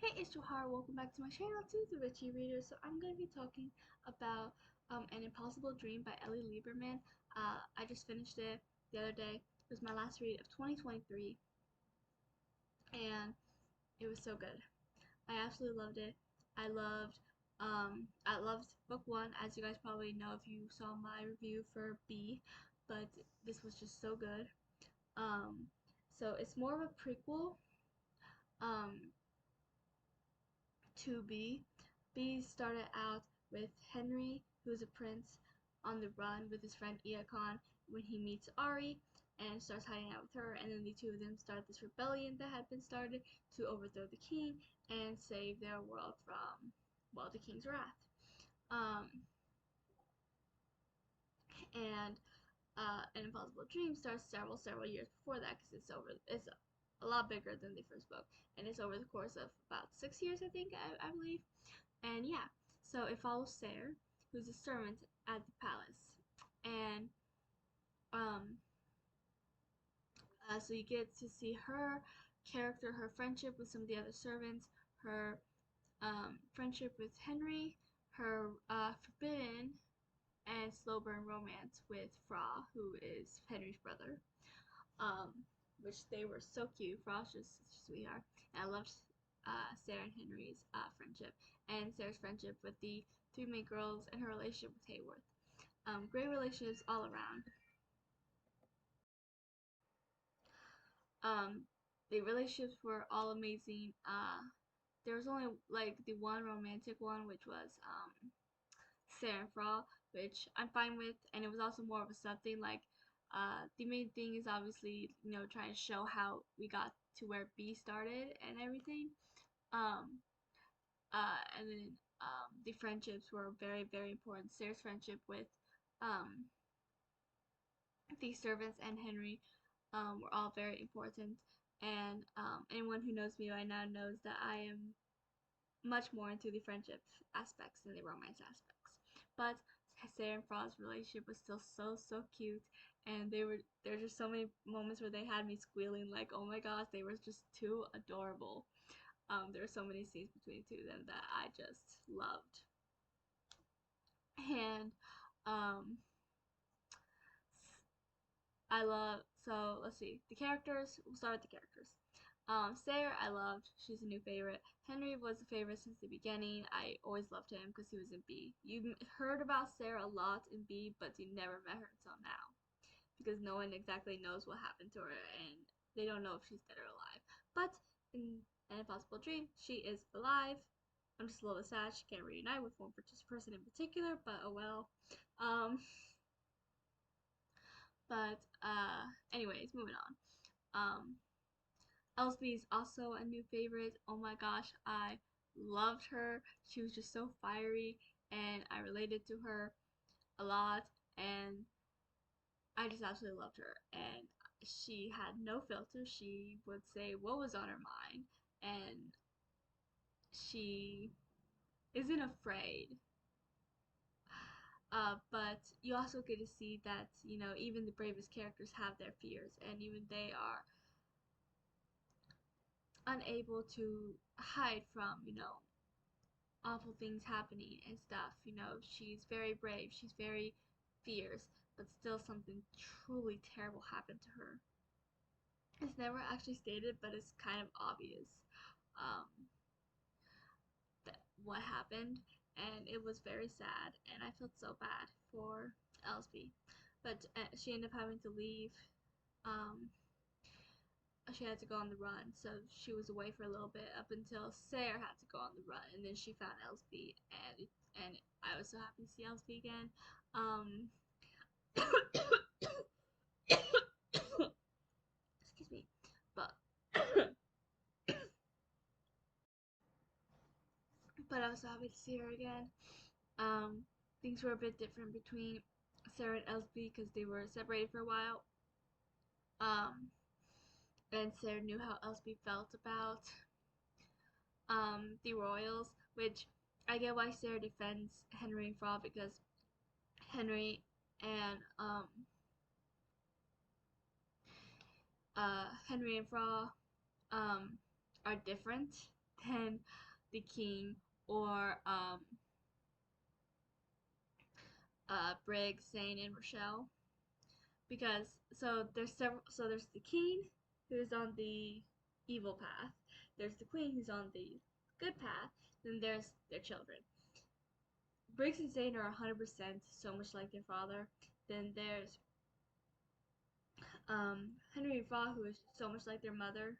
Hey, it's Johar. Welcome back to my channel, to the Richie Reader. So I'm going to be talking about An Impossible Dream by Ellie Lieberman. I just finished it the other day. It was my last read of 2023, and it was so good. I absolutely loved it. I loved book one, as you guys probably know if you saw my review for B, but this was just so good. Um, so it's more of a prequel. Um, to B. B started out with Henry, who's a prince on the run with his friend Iacon when he meets Ari and starts hiding out with her, and then the two of them start this rebellion that had been started to overthrow the king and save their world from, well, the king's wrath. Um, and An Impossible Dream starts several years before that because it's a lot bigger than the first book, and it's over the course of about 6 years, I think, I believe. And yeah, so it follows Sarah, who's a servant at the palace, and um, so you get to see her character, her friendship with some of the other servants, her friendship with Henry, her forbidden and slow burn romance with Fra, who is Henry's brother, um, which they were so cute. Fra's just such a sweetheart, and I loved Sarah and Henry's friendship, and Sarah's friendship with the three main girls, and her relationship with Hayworth. Great relationships all around. Um, the relationships were all amazing. There was only like the one romantic one, which was Sarah and Fra, which I'm fine with, and it was also more of a sub thing. Like, the main thing is obviously trying to show how we got to where B started and everything. Um, and then the friendships were very important. Sarah's friendship with um the servants and Henry were all very important. And anyone who knows me by now knows that I am much more into the friendship aspects than the romance aspects. But Sarah and Fra's relationship was still so cute, and there were just so many moments where they had me squealing like, oh my gosh, they were just too adorable. There were so many scenes between the two of them that I just loved. And um, so let's see, the characters, we'll start with the characters. Sarah, I loved. She's a new favorite. Henry was a favorite since the beginning. I always loved him because he was in B. You heard about Sarah a lot in B, but you never met her until now because no one exactly knows what happened to her, and they don't know if she's dead or alive. But in An Impossible Dream, she is alive. I'm just a little sad she can't reunite with one person in particular, but oh well. Um, but anyways, moving on. Um, Elsbie is also a new favorite. Oh my gosh, I loved her. She was just so fiery, and I related to her a lot, and I just absolutely loved her. And she had no filter. She would say what was on her mind, and she isn't afraid. But you also get to see that, even the bravest characters have their fears, and even they are unable to hide from, awful things happening and stuff. She's very brave, she's very fierce, but still something truly terrible happened to her. It's never actually stated, but it's kind of obvious um, that what happened, and it was very sad, and I felt so bad for Elsbie. But she ended up having to leave. Um, she had to go on the run, so she was away for a little bit up until Sarah had to go on the run, and then she found Elsbie, and I was so happy to see Elsbie again. Um, excuse me, but I was so happy to see her again. Um, Things were a bit different between Sarah and Elsbie because they were separated for a while. Um, and Sarah knew how Elsbie felt about the royals, which I get why Sarah defends Henry and Fra because Henry and Henry and Fra um, are different. than the king or Briggs, Zane, and Rochelle. Because there's the king who's on the evil path, there's the queen who's on the good path, then there's their children. Briggs and Zane are 100% so much like their father. Then there's Henry and Frau, who is so much like their mother,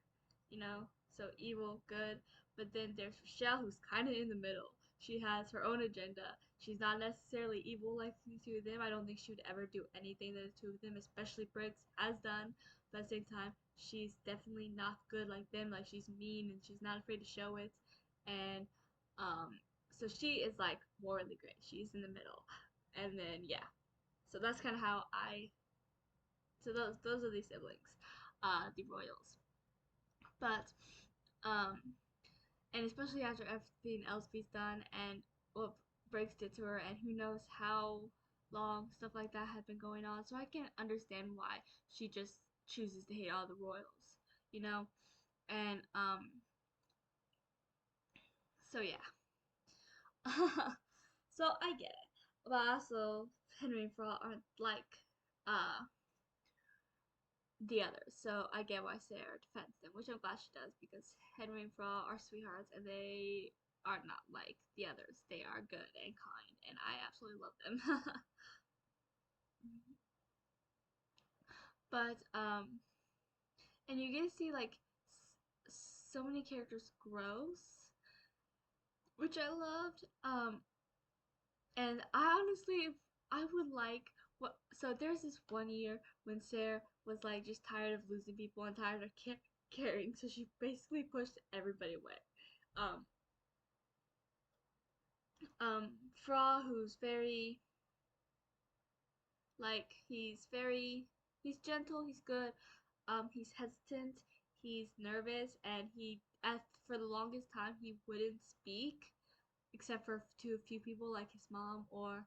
so evil, good. But then there's Rochelle, who's kind of in the middle. She has her own agenda. She's not necessarily evil like the two of them. I don't think she would ever do anything that the two of them, especially Briggs, has done. But at the same time, she's definitely not good like them. Like, she's mean and she's not afraid to show it. And um, so she is like morally gray. She's in the middle. And then yeah, so that's kind of how I so those are the siblings, the royals. But um, and especially after everything Elsie's done and what Briggs did to her, and who knows how long stuff like that had been going on. So I can understand why she just chooses to hate all the royals, you know. And so yeah. So I get it, but also Henry and Frau aren't like uh the others. So I get why Sarah defends them, which I'm glad she does because Henry and Frau are sweethearts and they are not like the others. They are good and kind, and I absolutely love them. But and you get to see like so many characters grows, which I loved. And I honestly, I would like what. So there's this one year when Sarah was like just tired of losing people and tired of caring, so she basically pushed everybody away. Um, Fra, who's very like he's gentle, he's good. He's hesitant, he's nervous, and he at for the longest time he wouldn't speak except for to a few people like his mom or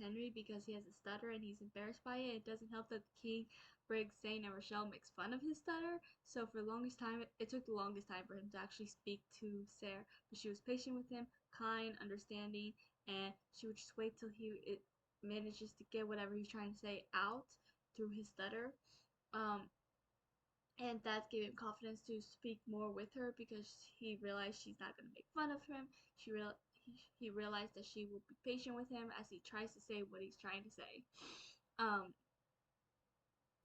Henry because he has a stutter and he's embarrassed by it. It doesn't help that the king, Briggs, Zane, and Rochelle makes fun of his stutter. So for the longest time, it took the longest time for him to actually speak to Sarah. But she was patient with him, kind, understanding, and she would just wait till it manages to get whatever he's trying to say out through his stutter. Um, and that gave him confidence to speak more with her because he realized she's not going to make fun of him. He realized that she will be patient with him as he tries to say what he's trying to say. Um,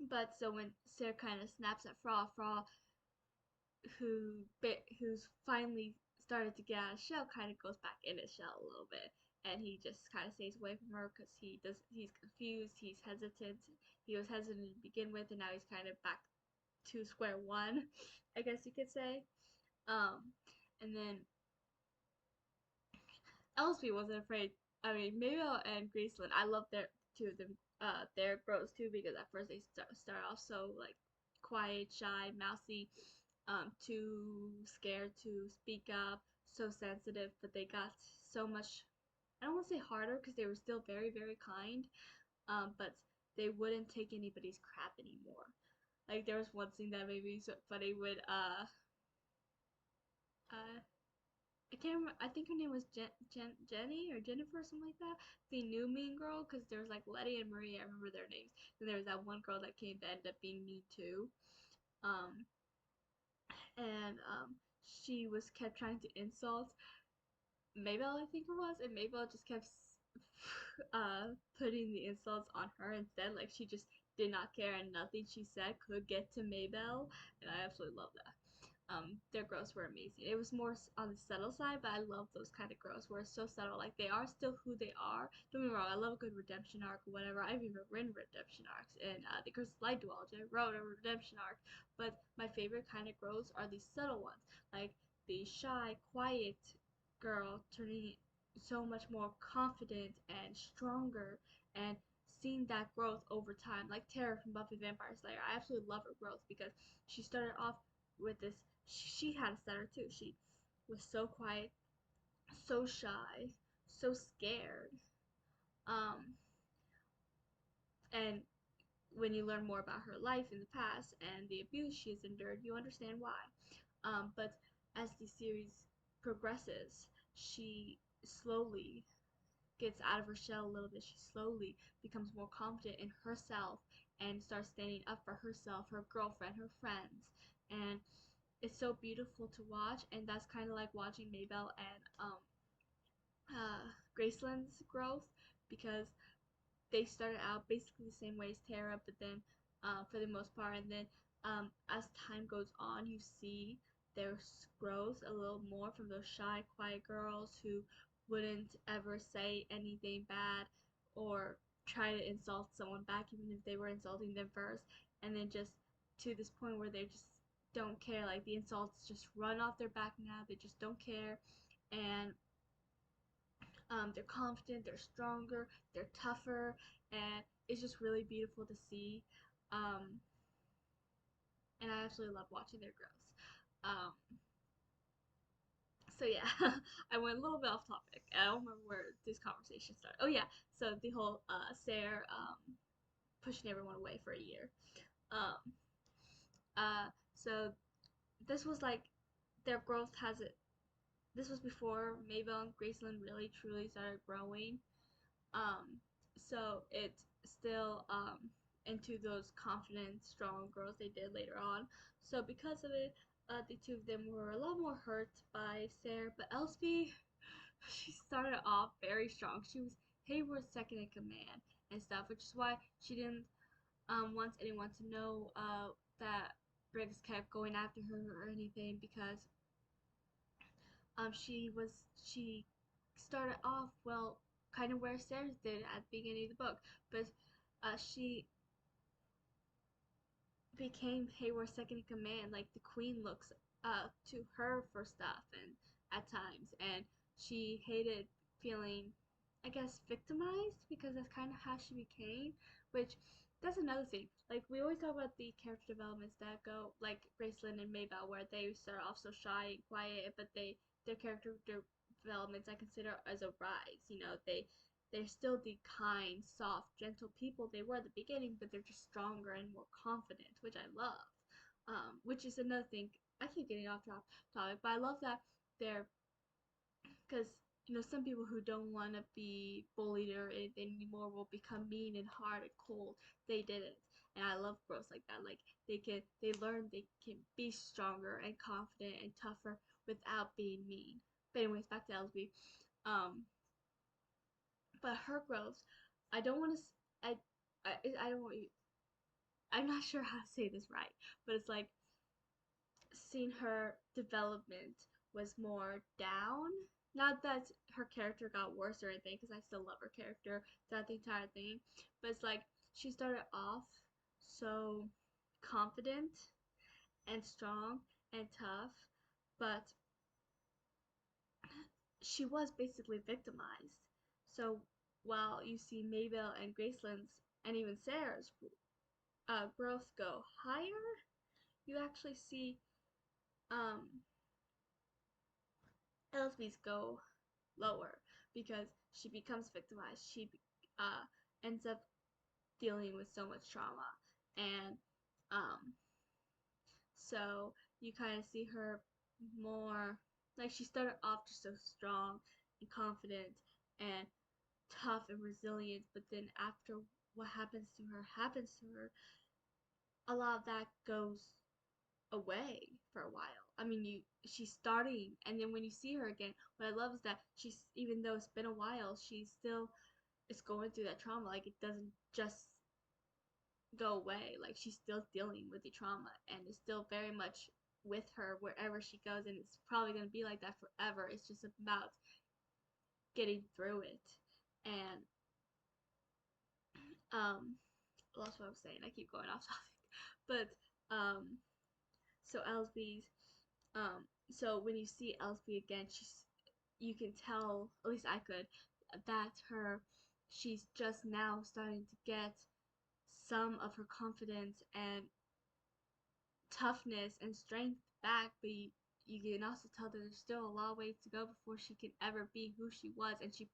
but so when Sarah kind of snaps at Fra, who's finally started to get out of shell, kind of goes back in his shell a little bit, and he just kind of stays away from her because he's confused, he's hesitant. He was hesitant to begin with, and now he's kind of back to square one, I guess you could say. Um, and then Elspie wasn't afraid. I mean, Mabel and Graceland, I love their two of them. Their grows too because at first they start off so like quiet, shy, mousy, too scared to speak up, so sensitive. But they got so much. I don't want to say harder because they were still very, very kind. But they wouldn't take anybody's crap anymore. Like there was one scene that made me so funny with uh I can't remember. I think her name was Jenny or Jennifer or something like that. The new mean girl, because there was like Letty and Marie. I remember their names. And there was that one girl that came that ended up being mean too. Um, and she was kept trying to insult Mabel, I think it was, and Mabel just kept putting the insults on her instead. Like she just did not care, and nothing she said could get to Mabel. And I absolutely love that. Their growths were amazing. It was more on the subtle side, but I love those kind of growths where it's so subtle. Like they are still who they are. Don't get me wrong, I love a good redemption arc or whatever. I've even written redemption arcs in the Crystal Light Duology. I wrote a redemption arc, but my favorite kind of growths are these subtle ones, like the shy, quiet girl turning so much more confident and stronger and seeing that growth over time, like Tara from Buffy Vampire Slayer. I absolutely love her growth because she started off with this. She had a stutter too. She was so quiet, so shy, so scared. Um, and when you learn more about her life in the past and the abuse she has endured, you understand why. But as the series progresses. She slowly gets out of her shell a little bit. She slowly becomes more confident in herself and starts standing up for herself, her girlfriend, her friends. And it's so beautiful to watch. And that's kind of like watching Maybelle and uh, Graceland's growth, because they started out basically the same way as Tara, but then for the most part, and then as time goes on, you see their growth a little more from those shy, quiet girls who wouldn't ever say anything bad or try to insult someone back, even if they were insulting them first, and then just to this point where they just don't care. Like the insults just run off their back now. They just don't care, and they're confident, they're stronger, they're tougher, and it's just really beautiful to see. Um, and I absolutely love watching their growth. Um, so yeah, I went a little bit off topic. I don't remember where this conversation started. Oh yeah, so the whole Sarah pushing everyone away for a year. Um, so this was like their growth has it. This was before Maybelle and Graceland really truly started growing. Um, so it's still into those confident, strong girls they did later on. So because of it, the two of them were a lot more hurt by Sarah. But Elspie, she started off very strong. She was Hayward's second in command and stuff, which is why she didn't want anyone to know that Briggs kept going after her or anything, because she started off well, kind of where Sarah did at the beginning of the book, but she became Hayward's second in command. Like the queen looks to her for stuff and at times, and she hated feeling, I guess, victimized, because that's kind of how she became. Which that's another thing. Like we always talk about the character developments that go like Graceland and Maybelle, where they start off so shy and quiet, but their character developments I consider as a rise. You know, they're still the kind, soft, gentle people they were at the beginning, but they're just stronger and more confident, which I love. Which is another thing. I keep getting off topic, but I love that they're, because some people who don't want to be bullied or anything anymore will become mean and hard and cold. They didn't, and I love girls like that. Like they learn they can be stronger and confident and tougher without being mean. But anyways, back to Elsby. Um, but her growth, I don't want to. I don't want you. I'm not sure how to say this right, but it's like seeing her development was more down. Not that her character got worse or anything, because I still love her character throughout the entire thing. But it's like she started off so confident and strong and tough, but she was basically victimized. So while you see Maybelle and Graceland's and even Sarah's growth go higher, you actually see um, Elsby's go lower, because she becomes victimized. She uh, ends up dealing with so much trauma, and um, so you kind of see her more like she started off just so strong and confident and tough and resilient, but then after what happens to her, a lot of that goes away for a while. I mean, she's starting, and then when you see her again, what I love is that she's, even though it's been a while, she still is going through that trauma. Like it doesn't just go away. Like she's still dealing with the trauma, and it's still very much with her wherever she goes, and it's probably gonna be like that forever. It's just about getting through it. And lost what I was saying. I keep going off topic, but um, so Elsby's so when you see Elsby again, you can tell, at least I could, that she's just now starting to get some of her confidence and toughness and strength back, but you can also tell that there's still a long way to go before she can ever be who she was. And she,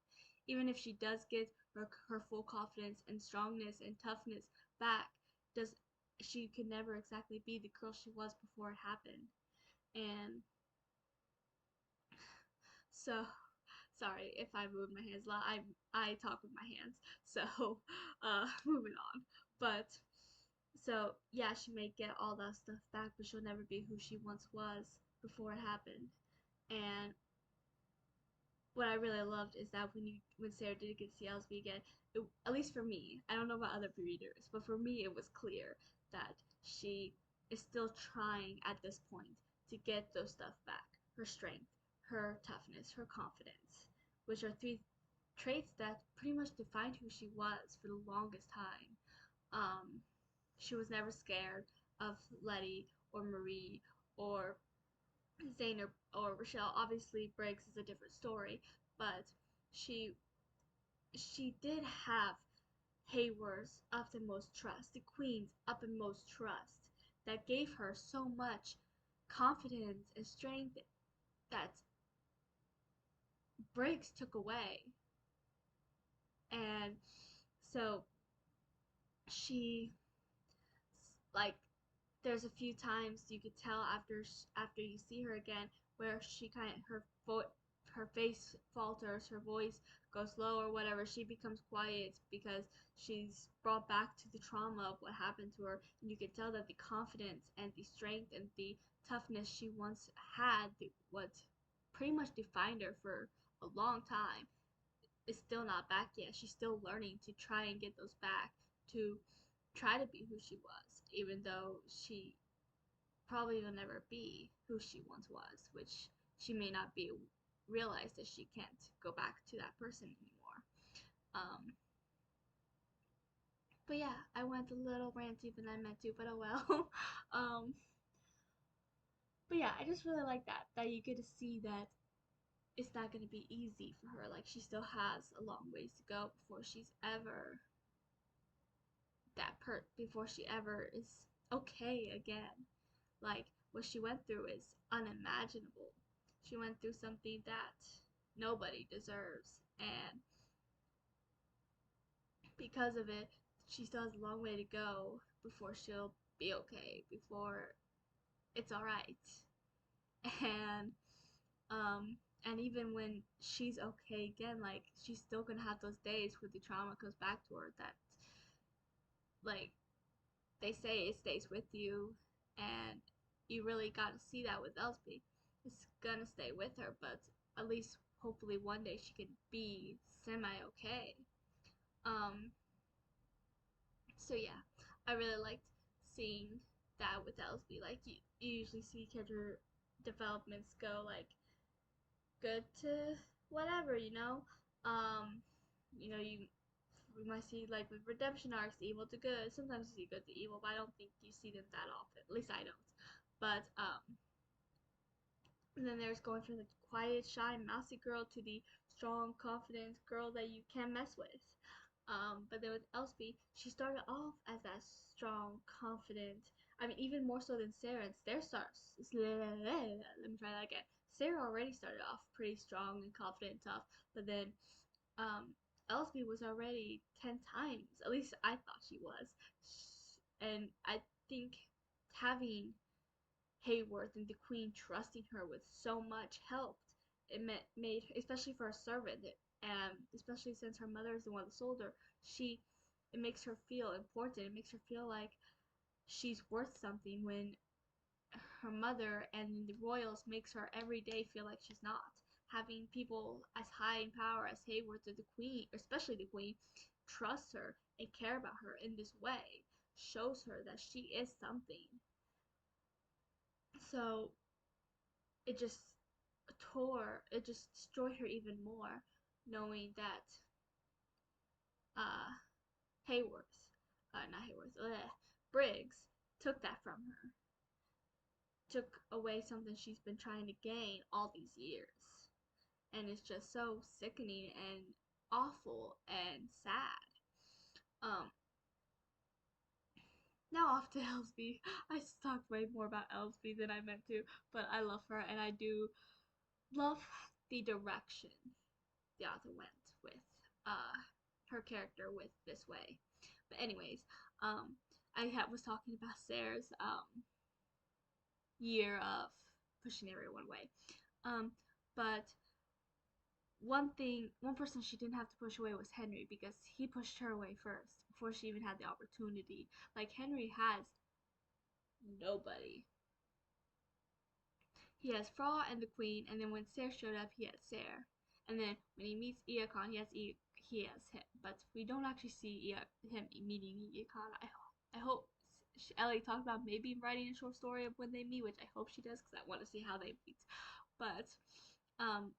even if she does get her full confidence and strongness and toughness back, does she could never exactly be the girl she was before it happened. And So sorry if I move my hands a lot. I talk with my hands. So moving on. But so yeah, she may get all that stuff back, but she'll never be who she once was before it happened. And what I really loved is that when Sarah did get to see Elsby again, at least for me, I don't know about other readers, but for me it was clear that she is still trying at this point to get those stuff back. Her strength, her toughness, her confidence, which are three traits that pretty much defined who she was for the longest time. Um, she was never scared of Letty or Marie or Zane or Rochelle. Obviously, Briggs is a different story, but she she did have Haworth's utmost trust, the Queen's utmost trust, that gave her so much confidence and strength that Briggs took away. And so she like there's a few times you could tell after you see her again where she kind of her face falters, her voice goes low or whatever. She becomes quiet because she's brought back to the trauma of what happened to her, and you can tell that the confidence and the strength and the toughness she once had, what pretty much defined her for a long time, is still not back yet. She's still learning to try and get those back, to try to be who she was, even though she probably will never be who she once was, which she may not be realize that she can't go back to that person anymore. But yeah, I went a little ranty than I meant to, but oh well. um, but yeah, I just really like that you get to see that it's not gonna be easy for her. Like she still has a long ways to go before she ever is okay again. Like what she went through is unimaginable. She went through something that nobody deserves, and because of it, she still has a long way to go before she'll be okay, before it's all right. And um and even when she's okay again, like she's still gonna have those days where the trauma comes back to her, that like they say it stays with you, and you really got to see that with Elsby. It's gonna stay with her, but at least hopefully one day she can be semi okay. Um, so yeah, I really liked seeing that with Elsby. Like you usually see character developments go like good to whatever, you know. Um, you we might see like with redemption arcs, evil to good. Sometimes you see good to evil, but I don't think you see them that often. At least I don't. But and then there's going from the quiet, shy, mousy girl to the strong, confident girl that you can't mess with. But then with Elspie, she started off as that strong, confident. I mean, even more so than Sarah. And Sarah starts. Let me try that again. Sarah already started off pretty strong and confident and tough, but then Elspie was already 10 times. At least I thought she was. And I think having Haworth and the Queen trusting her with so much helped. It made, especially for a servant, and especially since her mother is the one that sold her, it makes her feel important. It makes her feel like she's worth something when her mother and the royals makes her every day feel like she's not. Having people as high in power as Haworth or the Queen, especially the Queen, trust her and care about her in this way shows her that she is something. So it it just destroyed her even more, knowing that uh, Haworth, not Haworth, Briggs took that from her, took away something she's been trying to gain all these years. And it's just so sickening and awful and sad. Um, Now off to Elsby. I just talked way more about Elsby than I meant to, but I love her, and I do love the direction the author went with uh, her character with this way. But anyways, um, was talking about Sarah's year of pushing everyone away. Um, but one person she didn't have to push away was Henry because he pushed her away first before she even had the opportunity. Like Henry has nobody. He has Fra and the Queen, and then when Ser showed up, he had Ser. And then when he meets Iacon, he has him. But we don't actually see him meeting Iacon. I hope Ellie talked about maybe writing a short story of when they meet, which I hope she does because I want to see how they meet. But um,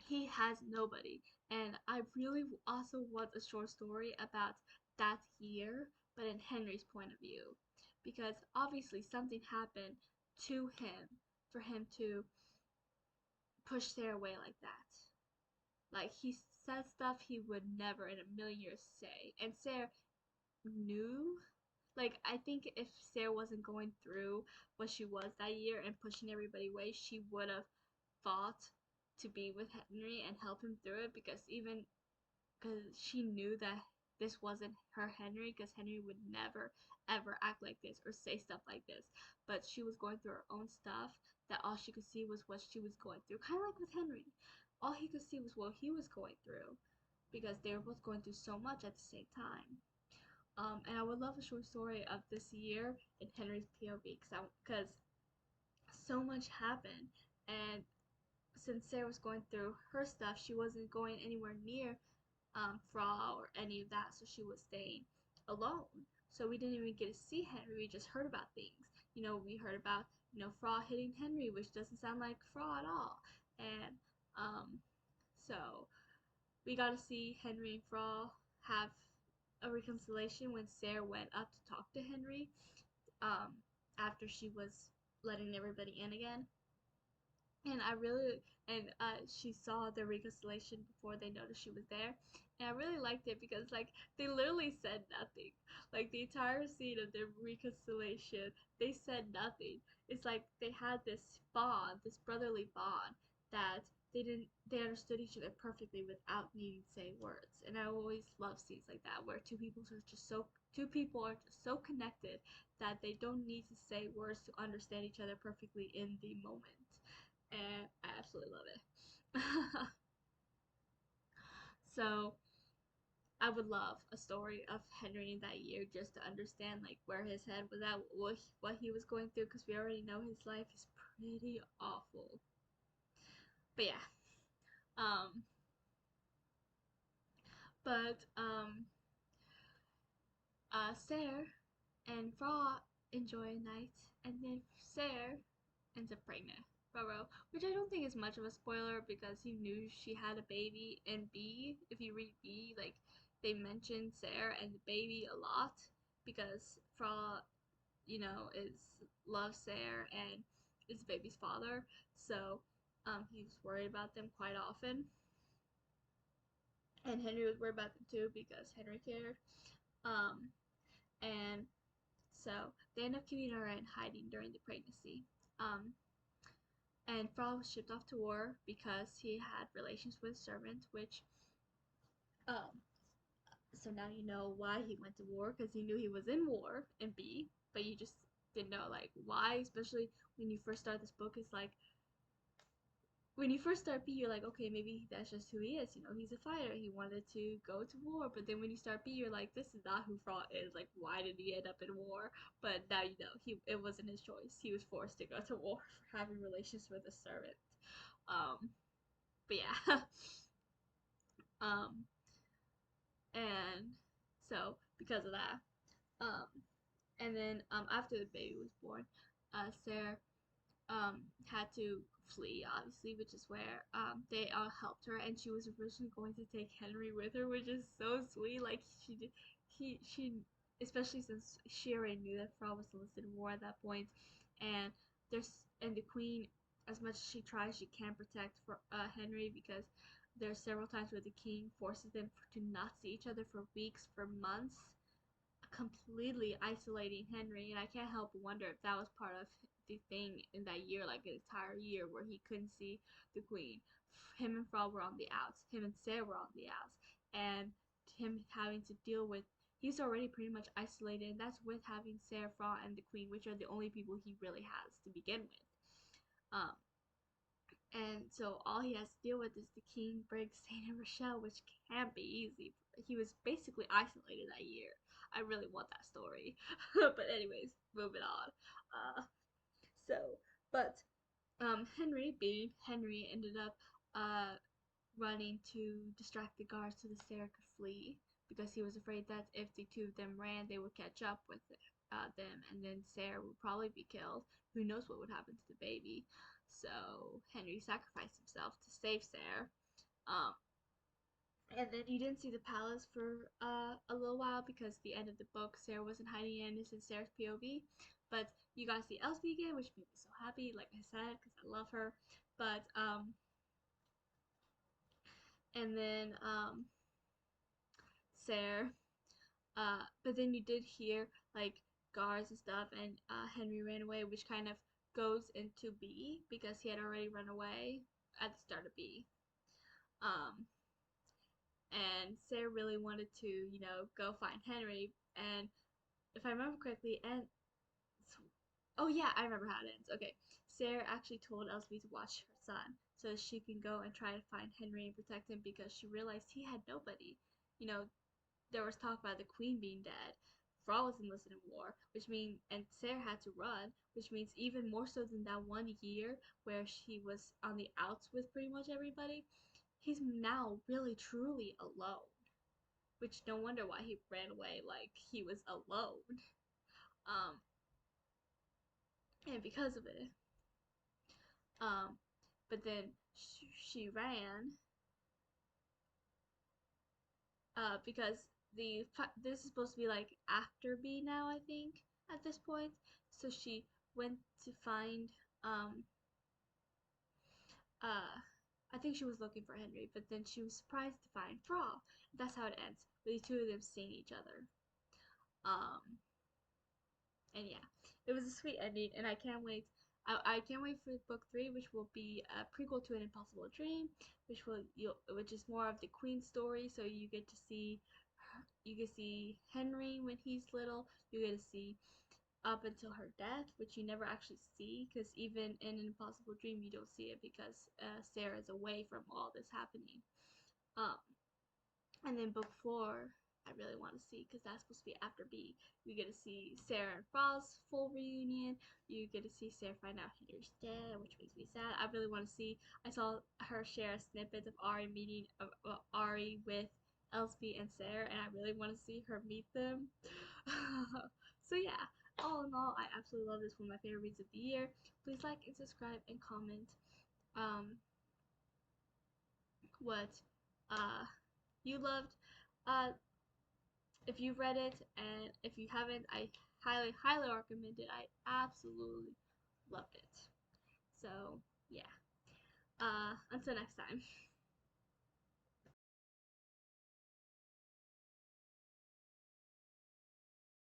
he has nobody, and I really also want a short story about that year, but in Henry's point of view, because obviously something happened to him for him to push Sarah away like that. Like he said stuff he would never in a million years say, and Sarah knew. Like I think if Sarah wasn't going through what she was that year and pushing everybody away, she would have fought to be with Henry and help him through it, because even because she knew that this wasn't her Henry, because Henry would never ever act like this or say stuff like this, but she was going through her own stuff, that all she could see was what she was going through, kind of like with Henry. All he could see was what he was going through, because they were both going through so much at the same time. And I would love a short story of this year in Henry's POV, because so much happened, and since Sarah was going through her stuff, she wasn't going anywhere near Fra or any of that, so she was staying alone. So we didn't even get to see Henry. We just heard about things. We heard about Fra hitting Henry, which doesn't sound like Fra at all, and um, so we got to see Henry and Fra have a reconciliation when Sarah went up to talk to Henry um, after she was letting everybody in again. And she saw the reconciliation before they noticed she was there, and I really liked it because like they literally said nothing, like the entire scene of their reconciliation, they said nothing. It's like they had this bond, this brotherly bond, that they understood each other perfectly without needing to say words. And I always love scenes like that where two people are just so connected that they don't need to say words to understand each other perfectly in the moment, and I absolutely love it. So I would love a story of Henry in that year, just to understand like where his head was at, what he was going through, because we already know his life is pretty awful. But yeah, um, but Sarah and Fra enjoy a night, and then Sarah ends up pregnant. Roro, which I don't think is much of a spoiler because you knew she had a baby in B. If you read B, like they mention Sarah and the baby a lot, because Fra, is loves Sarah and is the baby's father, so he's worried about them quite often, and Henry was worried about them too because Henry cared. Um, and so they end up keeping her in hiding during the pregnancy. Um, and Fra was shipped off to war because he had relations with servants, which um so now you know why he went to war, because he knew he was in war in B, but you just didn't know like why, especially when you first start this book. It's like when you first start B, you're like, okay, maybe that's just who he is. He's a fighter. He wanted to go to war. But then when you start B, you're like, this is not who Fra is. Like, why did he end up in war? But now you know it wasn't his choice. He was forced to go to war for having relations with a servant. Um, but yeah. um, and so because of that, um, and then after the baby was born, Sarah had to flee, obviously, which is where they all helped her, and she was originally going to take Henry with her, which is so sweet. Like she, especially since she already knew that Fra was enlisted in war at that point, and the Queen, as much as she tries, she can't protect for Henry, because there's several times where the King forces them to not see each other for weeks, for months, completely isolating Henry, and I can't help but wonder if that was part of the thing in that year, like an entire year where he couldn't see the Queen. Him and Fra were on the outs. Him and Sarah were on the outs, and him having to deal with. He's already pretty much isolated, and that's with having Sarah, Fra, and the Queen, which are the only people he really has to begin with. Um, And so all he has to deal with is the king breaks Saint and Rochelle, which can't be easy. He was basically isolated that year. I really want that story. But anyways, moving on. Uh, so, but Henry, being Henry, ended up running to distract the guards so the Sarah could flee because he was afraid that if the two of them ran, they would catch up with them, and then Sarah would probably be killed. Who knows what would happen to the baby? So Henry sacrificed himself to save Sarah. Um, and then you didn't see the palace for a little while because the end of the book, Sarah wasn't hiding in. This is Sarah's POV. But you got to see Elsie again, which made me so happy, like I said, because I love her. But, and then, Sarah. But then you did hear, like, guards and stuff, and Henry ran away, which kind of goes into B because he had already run away at the start of B. Um, and Sarah really wanted to, go find Henry. And if I remember correctly, and oh yeah, I remember how it ends. Okay, Sarah actually told Elsbeth to watch her son so that she can go and try to find Henry and protect him because she realized he had nobody. You know, there was talk about the queen being dead. Frau was enlisted in war, which means, and Sarah had to run, which means even more so than that 1 year where she was on the outs with pretty much everybody. He's now really truly alone, which no wonder why he ran away, like he was alone. Um, and because of it, um, but then she ran because this is supposed to be like after B now, I think, at this point. So she went to find um uh I think she was looking for Henry, but then she was surprised to find Frau. That's how it ends, with the two of them seeing each other. Um and yeah, it was a sweet ending, and I can't wait. I can't wait for book 3, which will be a prequel to An Impossible Dream, which is more of the Queen story. So you get to see Henry when he's little. You get to see up until her death, which you never actually see, because even in An Impossible Dream, you don't see it because Sarah is away from all this happening. Um, and then book 4, I really want to see because that's supposed to be after B. You get to see Sarah and Frost's full reunion. You get to see Sarah find out Henry's dead, which makes me sad. I really want to see. I saw her share a snippet of Ari meeting Ari with Elspie and Sarah, and I really want to see her meet them. So yeah, all in all, I absolutely love this. One of my favorite reads of the year. Please like and subscribe and comment what you loved. Uh, if you've read it, and if you haven't, I highly, highly recommend it. I absolutely loved it. So, yeah. Until next time.